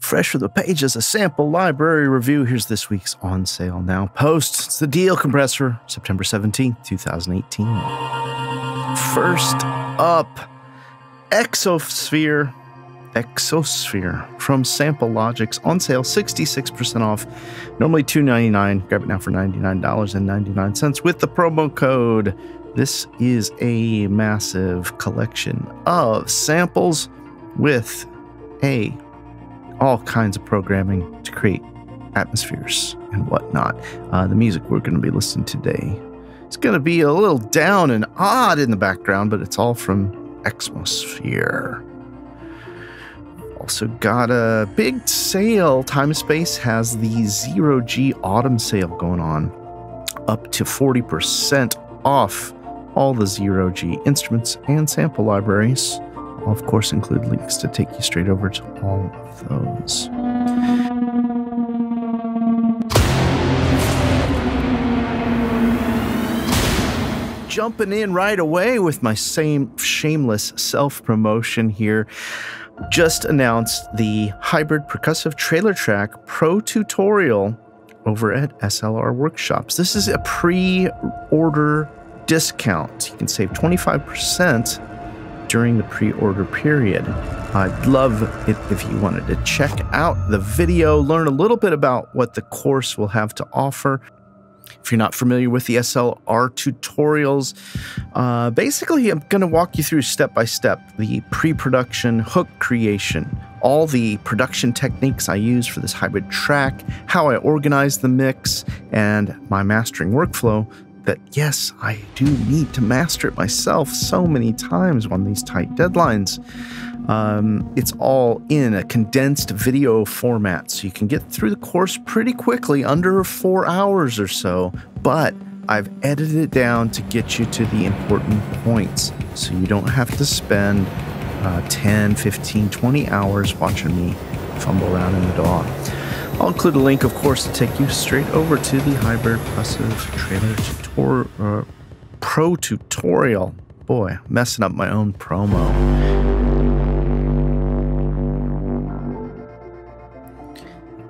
Fresh from the pages, a sample library review. Here's this week's on sale now post. It's the Deal Compressor, September 17th, 2018. First up, Exosphere from Sample Logics, on sale 66% off, normally $299. Grab it now for $99.99 with the promo code. This is a massive collection of samples with all kinds of programming to create atmospheres and whatnot. The music we're going to be listening to today, it's going to be a little down and odd in the background, but it's all from Exosphere. Also got a big sale. Time and Space has the 0G Autumn sale going on, up to 40% off all the 0G instruments and sample libraries. I'll, of course, include links to take you straight over to all of those. Jumping in right away with my same shameless self-promotion here. Just announced the Hybrid Percussive Trailer Track Pro Tutorial over at SLR Workshops. This is a pre-order discount. You can save 25% during the pre-order period. I'd love it if you wanted to check out the video, learn a little bit about what the course will have to offer. If you're not familiar with the SLR tutorials, basically I'm going to walk you through step by step the pre-production hook creation, all the production techniques I use for this hybrid track, how I organize the mix, and my mastering workflow. That, yes, I do need to master it myself so many times on these tight deadlines. It's all in a condensed video format, so you can get through the course pretty quickly, under 4 hours or so, but I've edited it down to get you to the important points, so you don't have to spend 10, 15, 20 hours watching me fumble around in the DAW. I'll include a link, of course, to take you straight over to the Hybrid Percussive Trailer Pro Tutorial. Boy, messing up my own promo.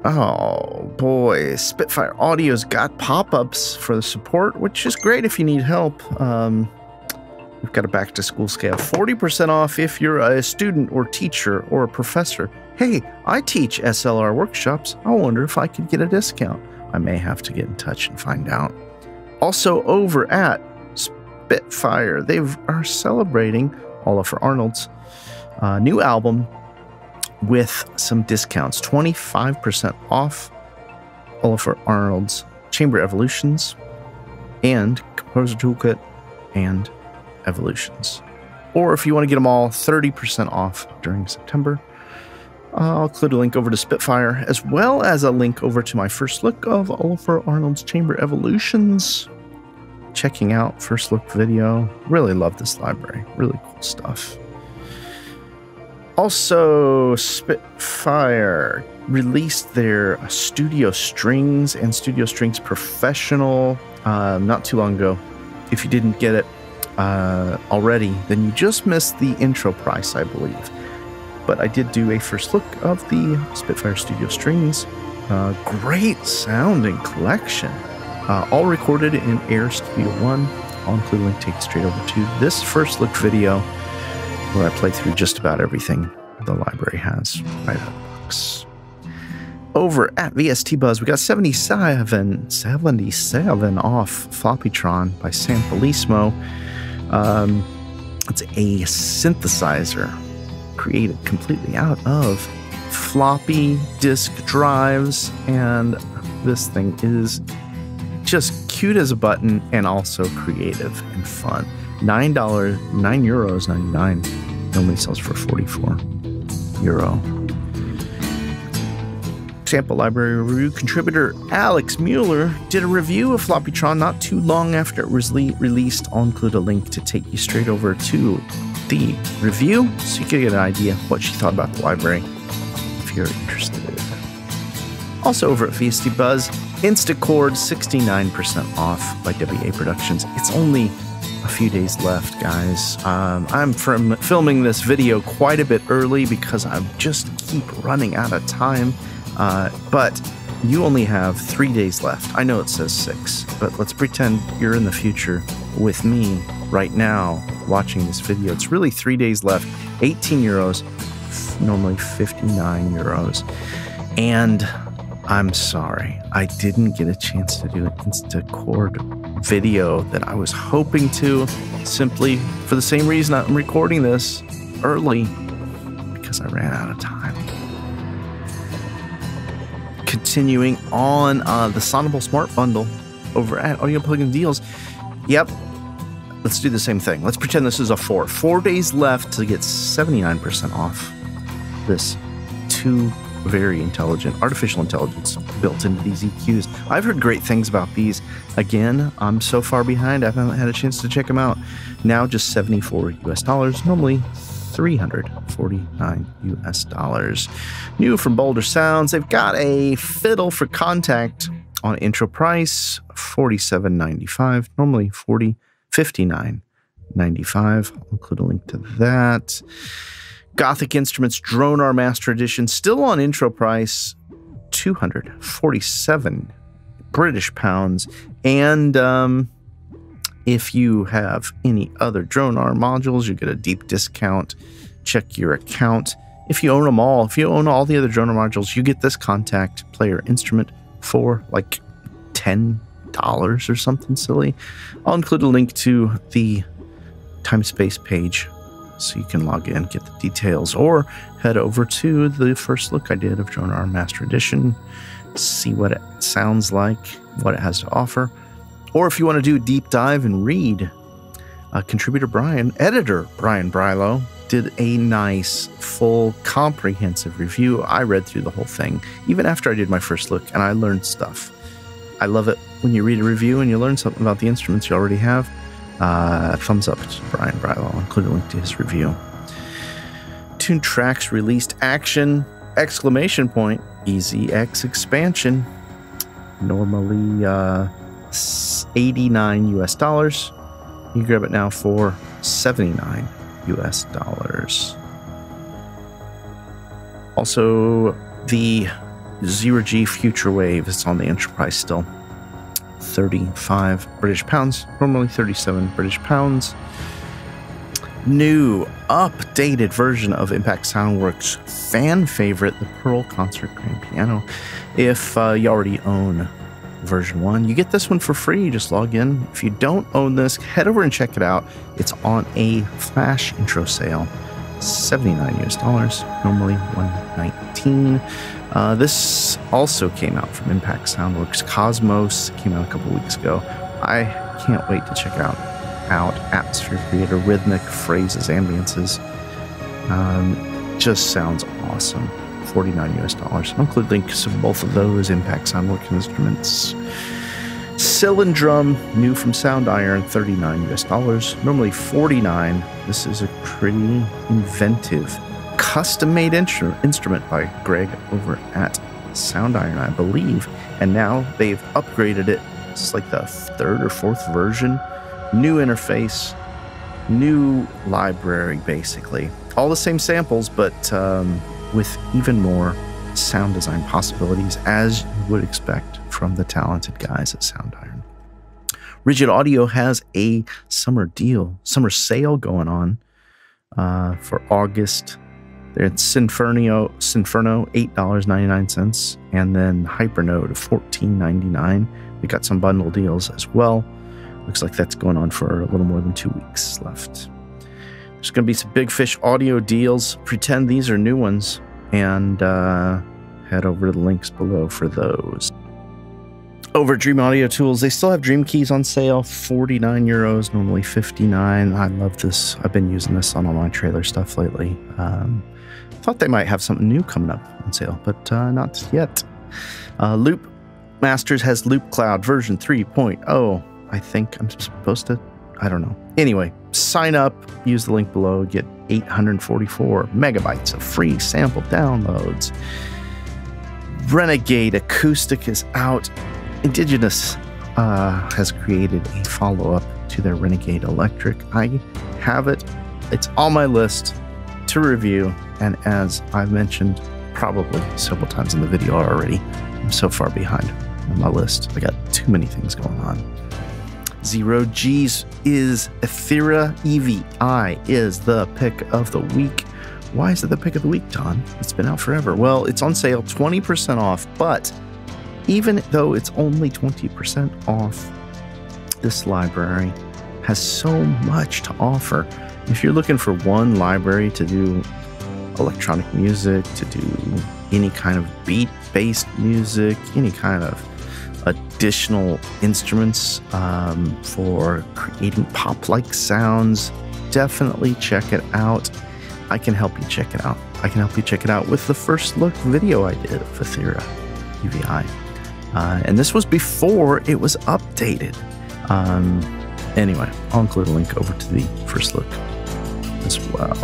Oh boy, Spitfire Audio's got pop-ups for the support, which is great if you need help. We've got a back-to-school scale, 40% off if you're a student or teacher or a professor. Hey, I teach SLR workshops. I wonder if I could get a discount. I may have to get in touch and find out. Also over at Spitfire, they are celebrating Oliver Arnalds' new album with some discounts. 25% off Oliver Arnalds' Chamber Evolutions and Composer Toolkit and Evolutions. Or if you want to get them all, 30% off during September. I'll include a link over to Spitfire, as well as a link over to my first look of Oliver Arnalds' Chamber Evolutions. Checking out first look video. Really love this library. Really cool stuff. Also, Spitfire released their Studio Strings and Studio Strings Professional not too long ago. If you didn't get it already, then you just missed the intro price, I believe. But I did do a first look of the Spitfire Studio Strings. Great sounding collection. All recorded in Air Studio One. I'll include a link to take you straight over to this first look video where I play through just about everything the library has right out of the box. Over at VST Buzz, we got 77 off Floppytron by San Felismo. It's a synthesizer created completely out of floppy disk drives, and this thing is just cute as a button and also creative and fun. €9.99. Normally sells for €44. Sample library review contributor Alex Mueller did a review of Floppytron not too long after it was released. I'll include a link to take you straight over to the review so you can get an idea of what she thought about the library if you're interested. Also over at VST Buzz, Instacord 69% off by WA Productions. It's only a few days left, guys. I'm filming this video quite a bit early because I just keep running out of time. But you only have 3 days left. I know it says 6, but let's pretend you're in the future with me right now watching this video. It's really 3 days left. 18 euros, normally 59 euros. And I'm sorry, I didn't get a chance to do an Instacord video that I was hoping to, simply for the same reason I'm recording this early, because I ran out of time. Continuing on the Sonable Smart Bundle over at Audio Plugin Deals. Yep, let's do the same thing. Let's pretend this is a 4. 4 days left to get 79% off this very intelligent artificial intelligence built into these EQs. I've heard great things about these. Again, I'm so far behind, I haven't had a chance to check them out. Now just 74 US dollars, normally 349 US dollars. New from Boulder Sounds, they've got a fiddle for contact on intro price, $47.95, normally $59.95. I'll include a link to that. Gothic Instruments Dronar Master Edition, still on intro price, 247 British pounds. And if you have any other Dronar modules, you get a deep discount. Check your account. If you own them all, if you own all the other Dronar modules, you get this contact player instrument for like $10 or something silly. I'll include a link to the time-space page so you can log in, get the details, or head over to the first look I did of Dronar Master Edition, see what it sounds like, what it has to offer. Or if you want to do a deep dive and read, editor Brian Brylo did a nice, full, comprehensive review. I read through the whole thing, even after I did my first look, and I learned stuff. I love it when you read a review and you learn something about the instruments you already have. Thumbs up to Brian Brylo. I'll include a link to his review. Toontrack's released Action! EasyX expansion. Normally 89 US dollars. You can grab it now for 79 US dollars. Also, the 0G Future Wave is on the Enterprise still. 35 British pounds, normally 37 British pounds. New, updated version of Impact Soundworks fan favorite, the Pearl Concert Grand Piano. If you already own version 1, you get this one for free. Just log in. If you don't own this, head over and check it out. It's on a flash intro sale, 79 US dollars, normally 119. This also came out from Impact Soundworks. Cosmos came out a couple weeks ago. I can't wait to check out Atmosphere Creator, rhythmic phrases, ambiances. Just sounds awesome. 49 US dollars. I'll include links to both of those Impact Soundworks instruments. Cylindrum, new from Soundiron, 39 US dollars, normally 49. This is a pretty inventive, custom-made instrument by Greg over at Soundiron, I believe. And now they've upgraded it. It's like the 3rd or 4th version. New interface, new library, basically. All the same samples, but with even more sound design possibilities, as you would expect from the talented guys at Soundiron. Rigid Audio has a summer sale going on for August. It's Sinferno, $8.99, and then Hypernode, $14.99. We got some bundle deals as well. Looks like that's going on for a little more than 2 weeks left. There's going to be some Big Fish audio deals. Pretend these are new ones, and head over to the links below for those. Over at Dream Audio Tools, they still have Dream Keys on sale, 49 euros, normally 59. I love this. I've been using this on all my trailer stuff lately. Thought they might have something new coming up on sale, but not yet. Loop Masters has Loop Cloud version 3.0. I think I'm supposed to, I don't know. Anyway, sign up, use the link below, get 844 megabytes of free sample downloads. Renegade Acoustic is out. Indiginus has created a follow-up to their Renegade Electric. I have it. It's on my list to review. And as I've mentioned probably several times in the video already, I'm so far behind on my list. I got too many things going on. Zero G's is Ethera EVI is the pick of the week. Why is it the pick of the week, Don? It's been out forever. Well, it's on sale, 20% off, but even though it's only 20% off, this library has so much to offer. If you're looking for one library to do electronic music, to do any kind of beat-based music, any kind of additional instruments for creating pop-like sounds, definitely check it out. I can help you check it out. I can help you check it out with the first look video I did of Ethera EVI. And this was before it was updated. Anyway, I'll include a link over to the first look as well.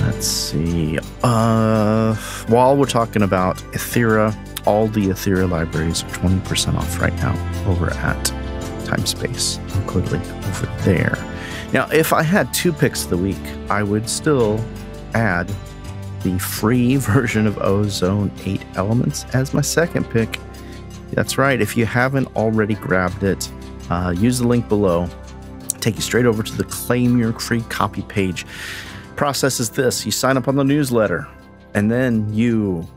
Let's see. While we're talking about Ethera, all the Ethera libraries are 20% off right now over at Timespace. I'll include a link over there. Now, if I had two picks of the week, I would still add the free version of Ozone 8 Elements as my second pick. That's right. If you haven't already grabbed it, use the link below. Take you straight over to the Claim Your Free Copy page. Process is this. You sign up on the newsletter, and then you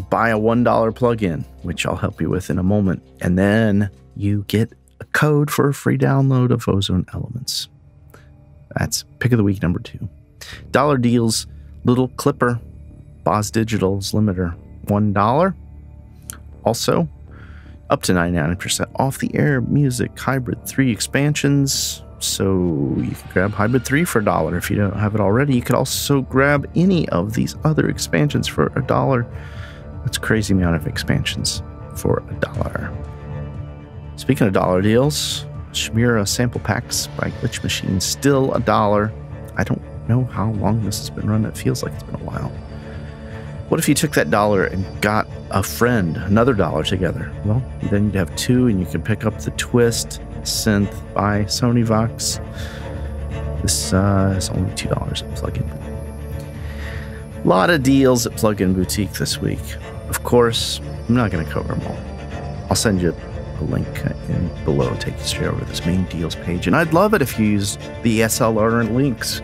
buy a $1 plugin, which I'll help you with in a moment. And then you get a code for a free download of Ozone Elements. That's pick of the week number 2. Dollar deals, Little Clipper, Boz Digital's limiter, $1. Also, up to 99% off the Air Music Hybrid 3 expansions. So you can grab Hybrid 3 for $1 if you don't have it already. You could also grab any of these other expansions for $1. That's a crazy amount of expansions for $1. Speaking of dollar deals, Shimura sample packs by Glitch Machine, still $1. I don't know how long this has been running. It feels like it's been a while. What if you took that $1 and got a friend, another $1 together? Well, then you'd have 2, and you could pick up the Twist Synth by Sony Vox. This is only $2 at Plugin. A lot of deals at Plugin Boutique this week. Of course, I'm not going to cover them all. I'll send you a link in below, take you straight over to this main deals page. And I'd love it if you use the SLR links.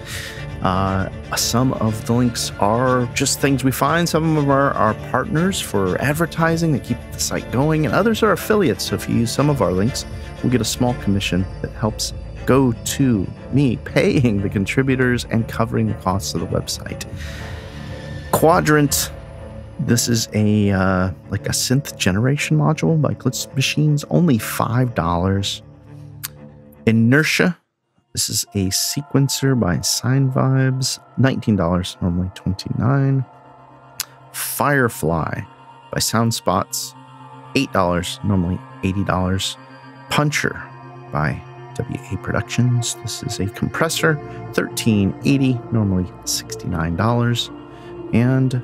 Some of the links are just things we find. Some of them are our partners for advertising that keep the site going, and others are affiliates. So if you use some of our links, we'll get a small commission that helps go to me paying the contributors and covering the costs of the website. Quadrant. This is a like a synth generation module by Glitch Machines, only $5. Inertia. This is a sequencer by Sine Vibes, $19, normally $29. Firefly by Soundspots, $8, normally $80. Puncher by WA Productions. This is a compressor, $13.80, normally $69. And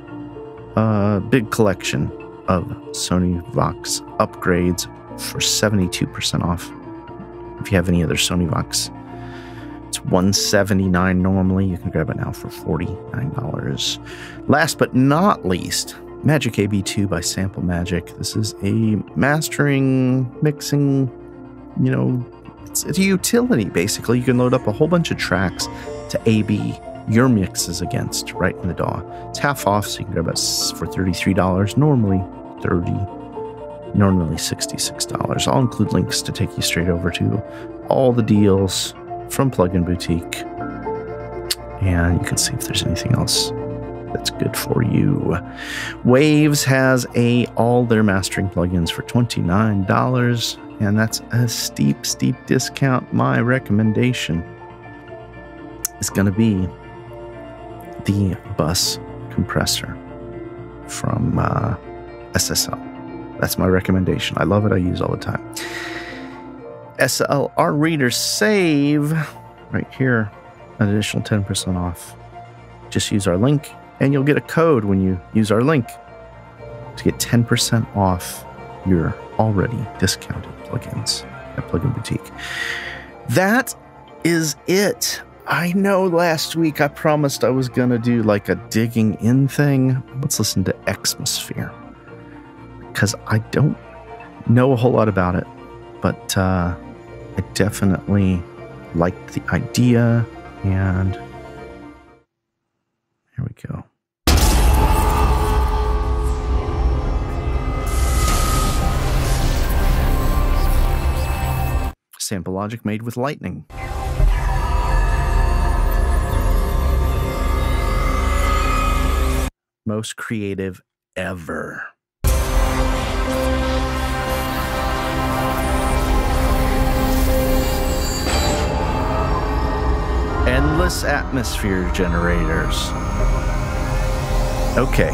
a big collection of Sony Vox upgrades for 72% off. If you have any other Sony Vox, it's $179 normally. You can grab it now for $49. Last but not least, Magic AB2 by Sample Magic. This is a mastering, mixing, it's a utility basically. You can load up a whole bunch of tracks to AB your mixes against right in the DAW. It's half off, so you can grab it for $33, normally $30, normally $66. I'll include links to take you straight over to all the deals from Plugin Boutique, and you can see if there's anything else that's good for you. Waves has all their mastering plugins for $29, and that's a steep discount. My recommendation is going to be the bus compressor from SSL. That's my recommendation. I love it. I use it all the time. SLR Reader Save right here, an additional 10% off. Just use our link, and you'll get a code when you use our link to get 10% off your already discounted plugins. at Plugin Boutique. That is it. I know last week I promised I was going to do like a digging in thing. Let's listen to Xmosphere, because I don't know a whole lot about it, but I definitely liked the idea, and here we go. Sample logic made with Lightning. Most creative ever. Endless atmosphere generators. Okay,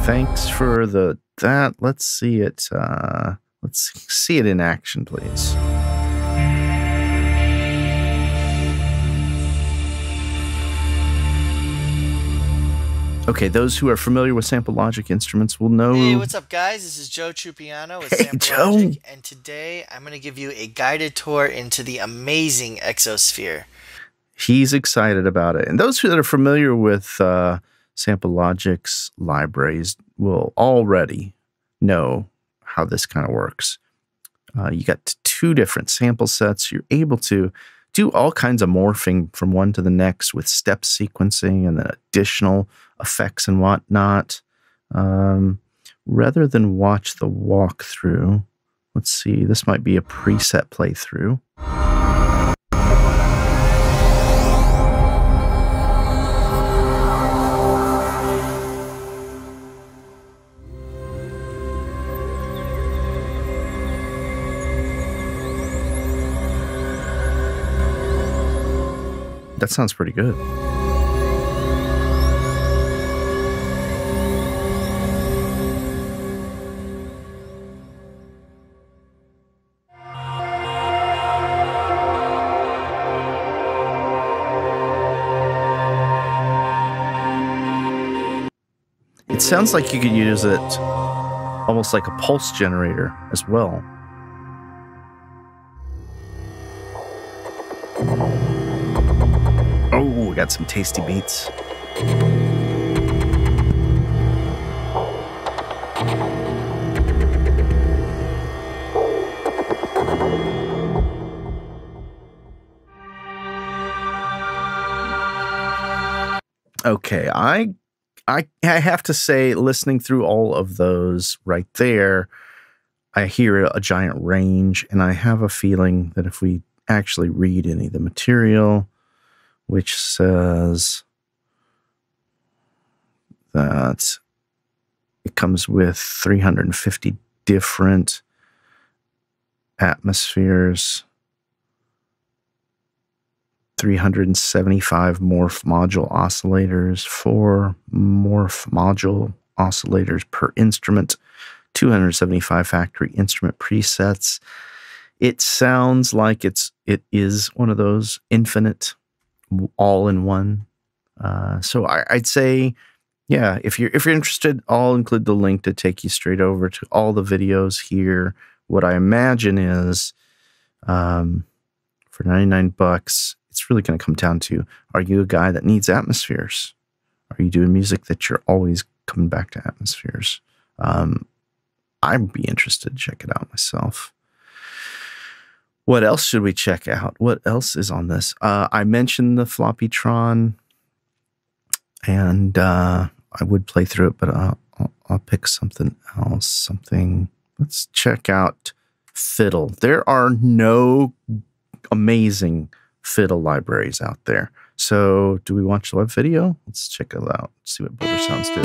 thanks for that. Let's see it. Let's see it in action, please. Okay, those who are familiar with Sample Logic instruments will know. Hey, what's up, guys? This is Joe Trupiano with Sample Logic, and today I'm going to give you a guided tour into the amazing Exosphere. He's excited about it. And those who are familiar with Sample Logic's libraries will already know how this kind of works. You got 2 different sample sets. You're able to do all kinds of morphing from one to the next with step sequencing and then additional effects and whatnot. Rather than watch the walkthrough, let's see, this might be a preset playthrough. That sounds pretty good. It sounds like you could use it almost like a pulse generator as well. Oh, we got some tasty beats. Okay, I have to say, listening through all of those right there, I hear a giant range, and I have a feeling that if we actually read any of the material, which says that it comes with 350 different atmospheres, 375 morph module oscillators, 4 morph module oscillators per instrument, 275 factory instrument presets. It sounds like it is one of those infinite all-in-one. So I'd say, yeah, if you're interested, I'll include the link to take you straight over to all the videos here. What I imagine is, for $99, it's really going to come down to, are you a guy that needs atmospheres? Are you doing music that you're always coming back to atmospheres? I'd be interested to check it out myself. What else should we check out? What else is on this? I mentioned the Floppytron, and I would play through it, but I'll pick something else. Let's check out fiddle. There are no amazing fiddle libraries out there. So do we watch the web video? Let's check it out. See what Boulder Sounds do.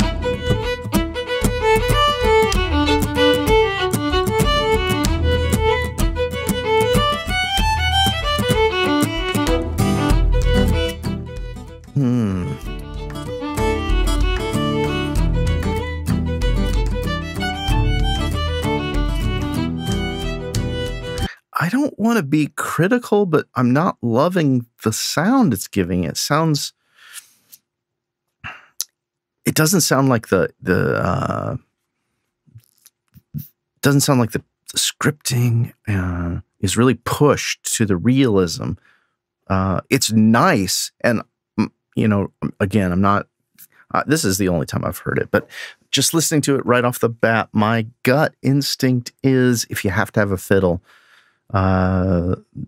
I don't want to be critical, but I'm not loving the sound it's giving. It doesn't sound like the the scripting is really pushed to the realism. It's nice, and you know, again, I'm not. This is the only time I've heard it, but just listening to it right off the bat, my gut instinct is if you have to have a fiddle,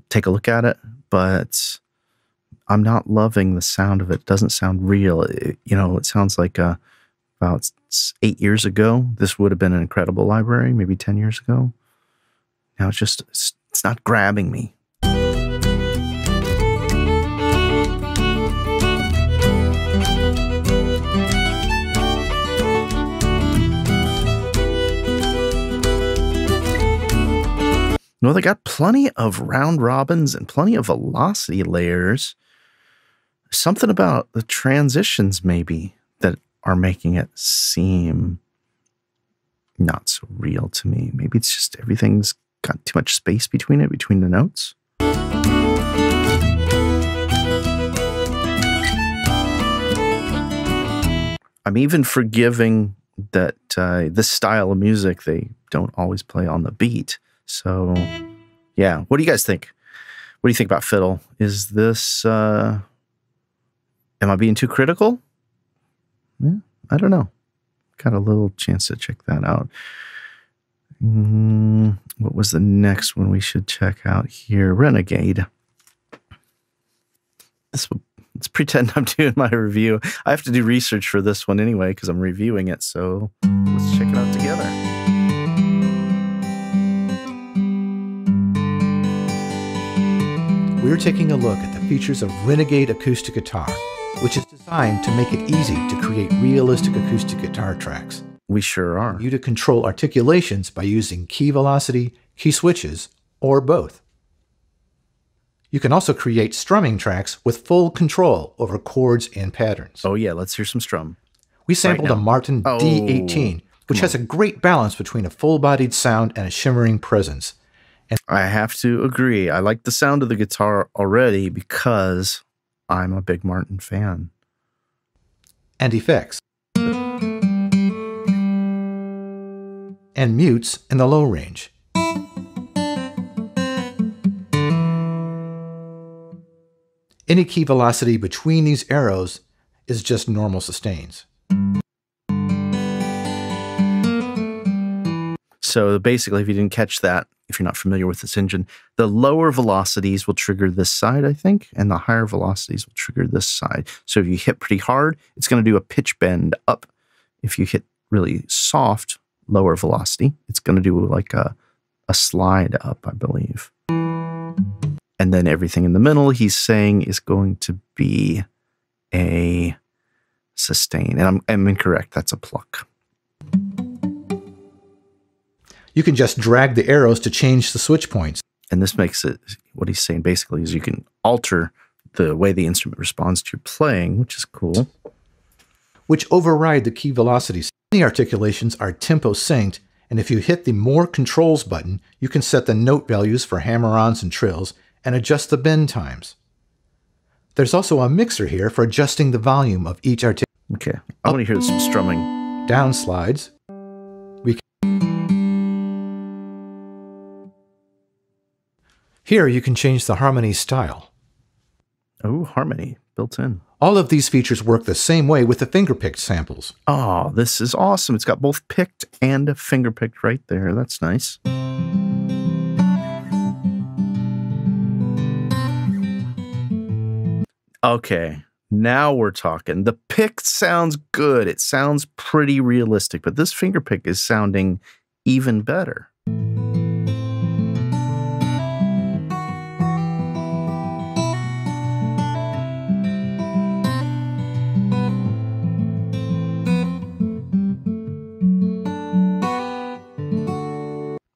take a look at it. But I'm not loving the sound of it. It doesn't sound real. It sounds like about 8 years ago, this would have been an incredible library, maybe 10 years ago. Now it's not grabbing me. No, they got plenty of round robins and plenty of velocity layers. Something about the transitions maybe that are making it seem not so real to me. Maybe it's just everything's got too much space between the notes. I'm even forgiving that this style of music, they don't always play on the beat. So, yeah. What do you guys think? What do you think about fiddle? Is this, am I being too critical? Yeah, I don't know. Got a little chance to check that out. What was the next one we should check out here? Renegade. Let's pretend I'm doing my review. I have to do research for this one anyway because I'm reviewing it. So let's check it out together. We're taking a look at the features of Renegade acoustic guitar, which is designed to make it easy to create realistic acoustic guitar tracks. We sure are. You to control articulations by using key velocity, key switches, or both. You can also create strumming tracks with full control over chords and patterns. Oh yeah, let's hear some strum. We sampled a Martin D18, which has a great balance between a full-bodied sound and a shimmering presence. And I have to agree. I like the sound of the guitar already because I'm a big Martin fan. And effects. And mutes in the low range. Any key velocity between these arrows is just normal sustains. So basically, if you didn't catch that, if you're not familiar with this engine, the lower velocities will trigger this side, I think, and the higher velocities will trigger this side. So if you hit pretty hard, it's going to do a pitch bend up. If you hit really soft, lower velocity, it's going to do like a slide up, I believe. And then everything in the middle, he's saying, is going to be a sustain. And I'm incorrect. That's a pluck. You can just drag the arrows to change the switch points. And this makes it, what he's saying basically is you can alter the way the instrument responds to your playing, which is cool. Which override the key velocities. Many articulations are tempo synced, and if you hit the More Controls button, you can set the note values for hammer-ons and trills and adjust the bend times. There's also a mixer here for adjusting the volume of each articulation. Okay, I want to hear some strumming. Down slides. Here you can change the harmony style. Oh, harmony built in. All of these features work the same way with the finger-picked samples. Oh, this is awesome. It's got both picked and finger-picked right there. That's nice. Okay, now we're talking. The pick sounds good. It sounds pretty realistic, but this finger-pick is sounding even better.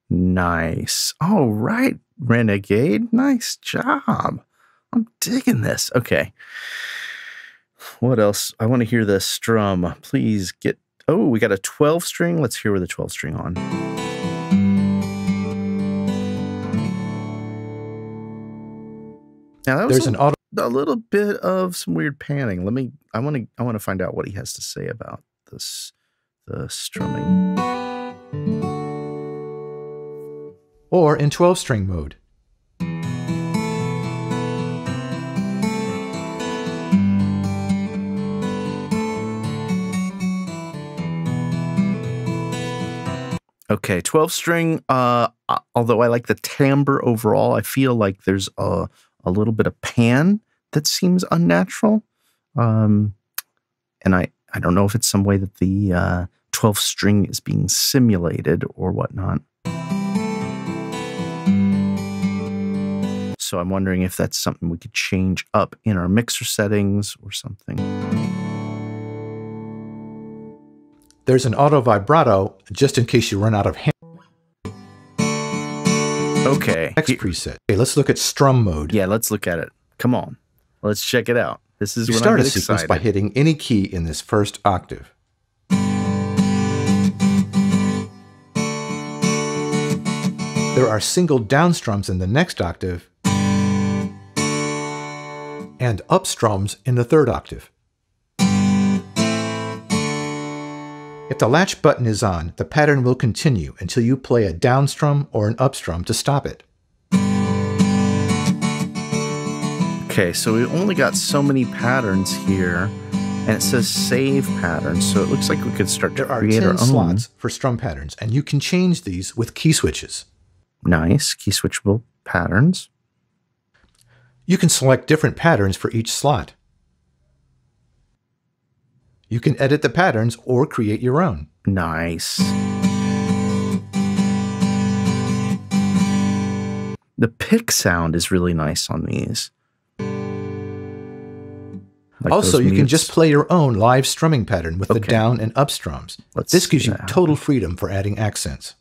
Nice. All right, Renegade. Nice job. I'm digging this. Okay. What else? I want to hear the strum. Please get... Oh, we got a 12 string. Let's hear with a 12 string on. Now that was a little bit of some weird panning. I want to find out what he has to say about this, the strumming. or in 12-string mode. Okay, 12-string, although I like the timbre overall, I feel like there's a little bit of pan that seems unnatural. And I don't know if it's some way that the 12-string is being simulated or whatnot. So I'm wondering if that's something we could change up in our mixer settings or something. There's an auto vibrato just in case you run out of hand. Okay. Next preset. Okay, let's look at strum mode. Yeah, let's look at it. Come on. Let's check it out. This is you when start I a get sequence excited. by hitting any key in this first octave. There are single down strums in the next octave and up strums in the third octave. If the latch button is on, the pattern will continue until you play a down strum or an up strum to stop it. Okay, so we only got so many patterns here, and it says save patterns, so it looks like we could start to create our own. There are 10 slots for strum patterns, and you can change these with key switches. Nice, key switchable patterns. You can select different patterns for each slot. You can edit the patterns or create your own. Nice. The pick sound is really nice on these. Like also, you can just play your own live strumming pattern with the down and up strums. This gives you total freedom for adding accents.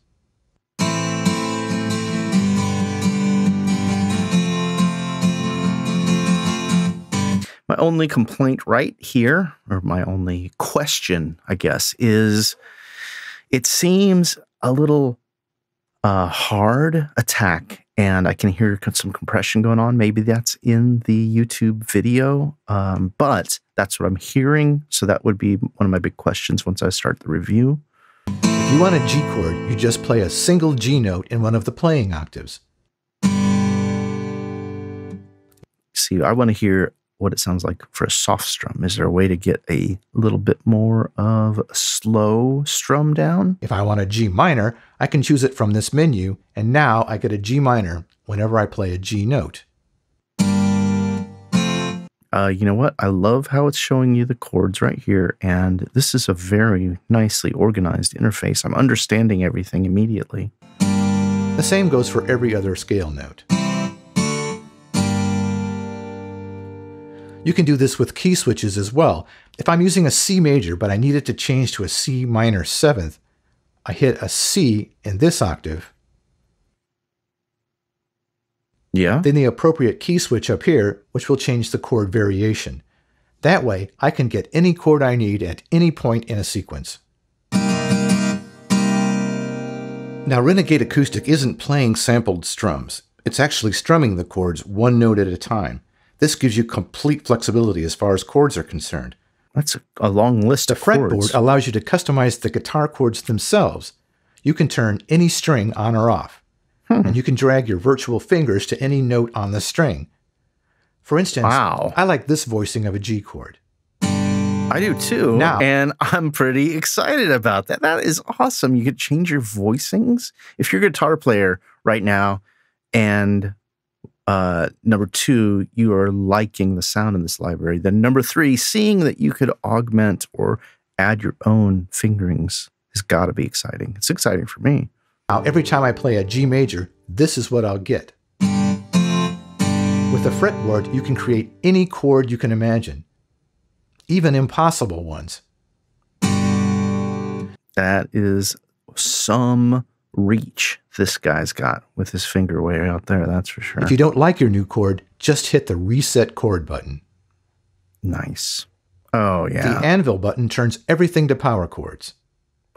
My only complaint right here, or my only question, I guess, is it seems a little hard attack, and I can hear some compression going on. Maybe that's in the YouTube video, but that's what I'm hearing. So that would be one of my big questions once I start the review. If you want a G chord, you just play a single G note in one of the playing octaves. See, I want to hear what it sounds like for a soft strum. Is there a way to get a little bit more of a slow strum down? If I want a G minor, I can choose it from this menu, and now I get a G minor whenever I play a G note. You know what? I love how it's showing you the chords right here, and this is a very nicely organized interface. I'm understanding everything immediately. The same goes for every other scale note. You can do this with key switches as well. If I'm using a C major, but I need it to change to a C minor 7th, I hit a C in this octave. Yeah. Then the appropriate key switch up here, which will change the chord variation. That way, I can get any chord I need at any point in a sequence. Now, Renegade Acoustic isn't playing sampled strums. It's actually strumming the chords one note at a time. This gives you complete flexibility as far as chords are concerned. That's a long list of chords. The fretboard allows you to customize the guitar chords themselves. You can turn any string on or off. And you can drag your virtual fingers to any note on the string. For instance, I like this voicing of a G chord. I do too, and I'm pretty excited about that. That is awesome. You could change your voicings. If you're a guitar player right now, and number 2, you are liking the sound in this library, then number 3, seeing that you could augment or add your own fingerings has got to be exciting. It's exciting for me. Now, every time I play a G major, this is what I'll get. With a fretboard, you can create any chord you can imagine, even impossible ones. That is some reach this guy's got with his finger way out there, that's for sure. If you don't like your new chord, just hit the Reset Chord button. Nice. Oh, yeah. The Anvil button turns everything to power chords.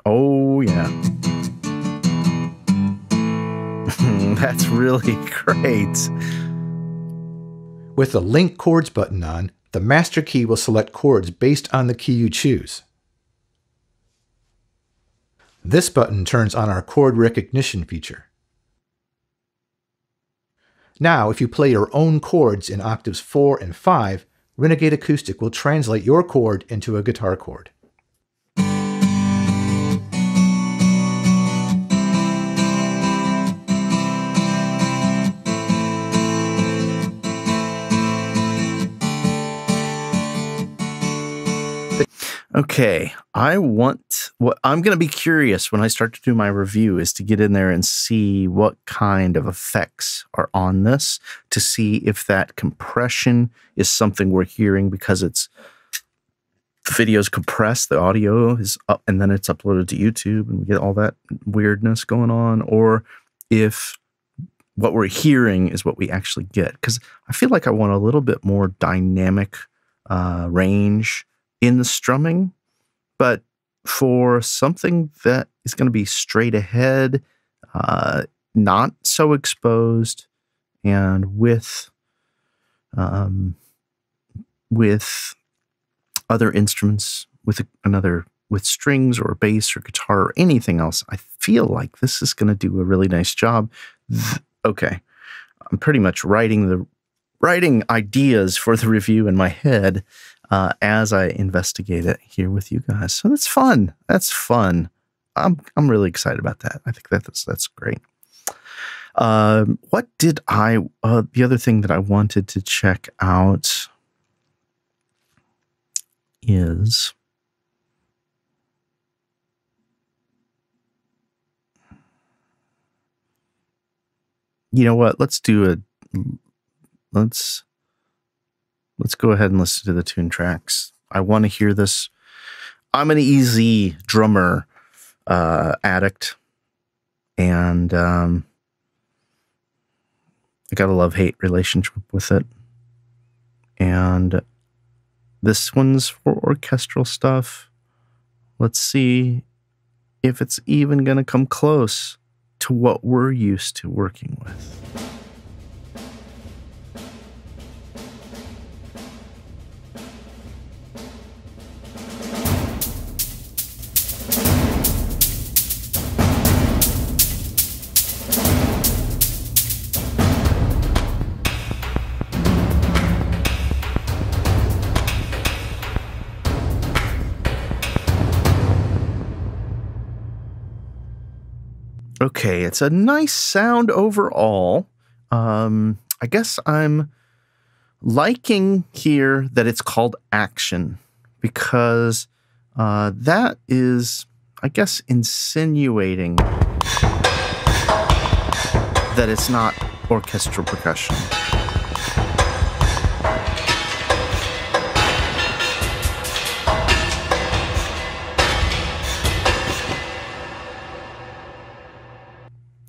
Oh, yeah. That's really great. With the Link Chords button on, the master key will select chords based on the key you choose. This button turns on our chord recognition feature. Now, if you play your own chords in octaves 4 and 5, Renegade Acoustic will translate your chord into a guitar chord. Okay, what I'm going to be curious when I start to do my review is to get in there and see what kind of effects are on this, to see if that compression is something we're hearing because the video is compressed, the audio is up, and then it's uploaded to YouTube, and we get all that weirdness going on, or if what we're hearing is what we actually get. Because I feel like I want a little bit more dynamic range in the strumming, but for something that is going to be straight ahead, not so exposed, and with other instruments, with strings or bass or guitar or anything else, I feel like this is going to do a really nice job. Okay, I'm pretty much writing ideas for the review in my head as I investigate it here with you guys. So that's fun. That's fun. I'm really excited about that. I think that's great. What did the other thing that I wanted to check out is, you know what? Let's go ahead and listen to the Toontracks. I want to hear this. I'm an easy drummer addict, and I got a love-hate relationship with it. And this one's for orchestral stuff. Let's see if it's even going to come close to what we're used to working with. Okay, it's a nice sound overall. I guess I'm liking here that it's called action, because that is, I guess, insinuating that it's not orchestral percussion.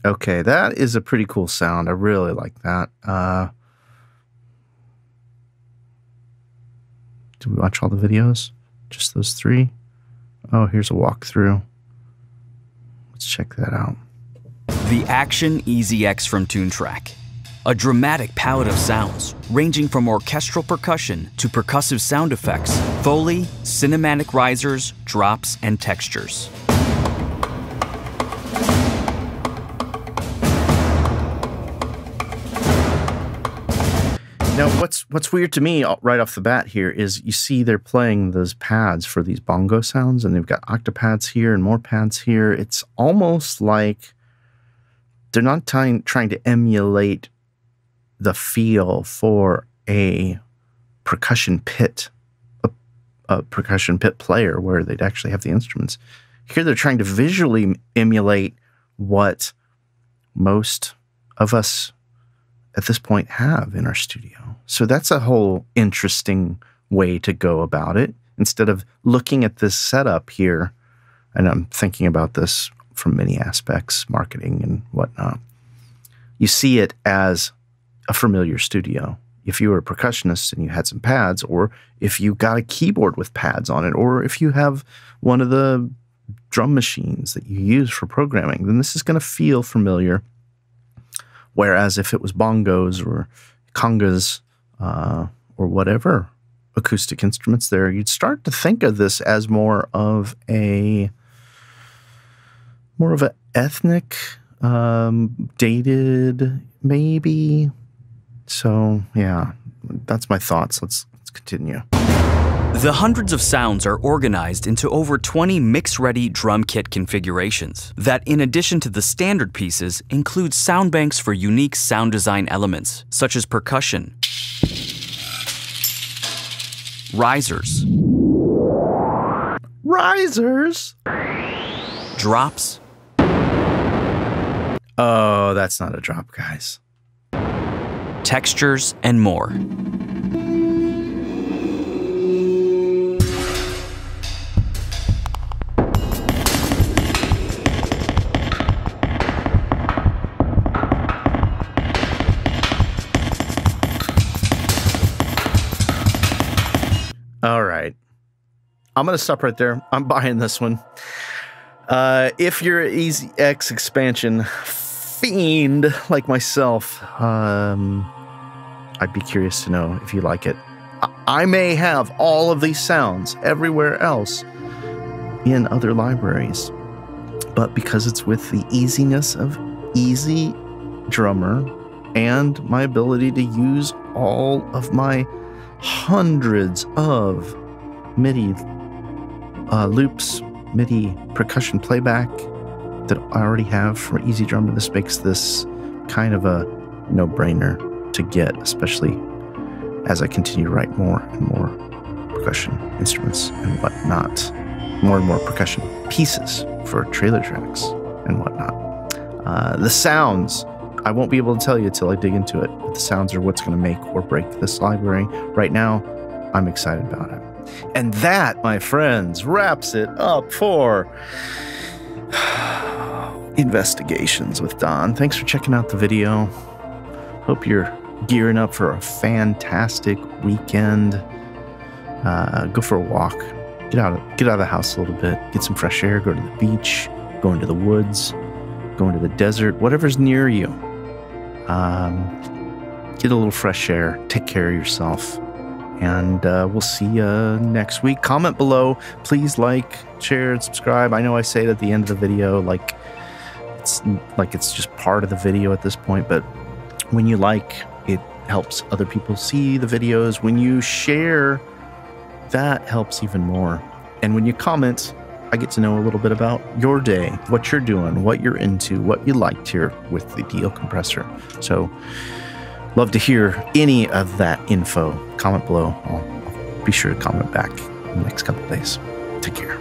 Okay, that is a pretty cool sound. I really like that. Did we watch all the videos? Just those 3? Oh, here's a walkthrough. Let's check that out. The Action EZX from Toontrack. A dramatic palette of sounds, ranging from orchestral percussion to percussive sound effects, Foley, cinematic risers, drops, and textures. Now, what's weird to me right off the bat here is you see they're playing those pads for these bongo sounds, and they've got octapads here and more pads here. It's almost like they're not trying to emulate the feel for a percussion pit, a percussion pit player where they'd actually have the instruments. Here they're trying to visually emulate what most of us at this point have in our studio. So that's a whole interesting way to go about it. Instead of looking at this setup here, and I'm thinking about this from many aspects, marketing and whatnot, you see it as a familiar studio. If you were a percussionist and you had some pads, or if you got a keyboard with pads on it, or if you have one of the drum machines that you use for programming, then this is going to feel familiar. Whereas if it was bongos or congas or whatever acoustic instruments there, you'd start to think of this as more of an ethnic, dated, maybe So, yeah, that's my thoughts. Let's continue. The hundreds of sounds are organized into over 20 mix-ready drum kit configurations that, in addition to the standard pieces, include sound banks for unique sound design elements, such as percussion, risers, drops. Oh, that's not a drop, guys. Textures, and more. All right. I'm going to stop right there. I'm buying this one. If you're an Easy X expansion fiend like myself, I'd be curious to know if you like it. I may have all of these sounds everywhere else in other libraries, but because it's with the easiness of Easy Drummer and my ability to use all of my hundreds of MIDI loops, MIDI percussion playback that I already have for Easy Drummer, this makes this kind of a no-brainer to get, especially as I continue to write more and more percussion instruments and whatnot, more and more percussion pieces for trailer tracks and whatnot. The sounds, I won't be able to tell you until I dig into it, but the sounds are what's going to make or break this library. Right now, I'm excited about it. And that, my friends, wraps it up for Investigations with Don. Thanks for checking out the video. Hope you're gearing up for a fantastic weekend. Go for a walk. Get out of the house a little bit. Get some fresh air. Go to the beach. Go into the woods. Go into the desert. Whatever's near you. Get a little fresh air. Take care of yourself. And we'll see you next week. Comment below. Please like, share, and subscribe. I know I say it at the end of the video, like it's just part of the video at this point, but when you like, it helps other people see the videos. When you share, that helps even more. And when you comment, I get to know a little bit about your day, what you're doing, what you're into, what you liked here with the DL compressor. So love to hear any of that info. Comment below. I'll be sure to comment back in the next couple of days. Take care.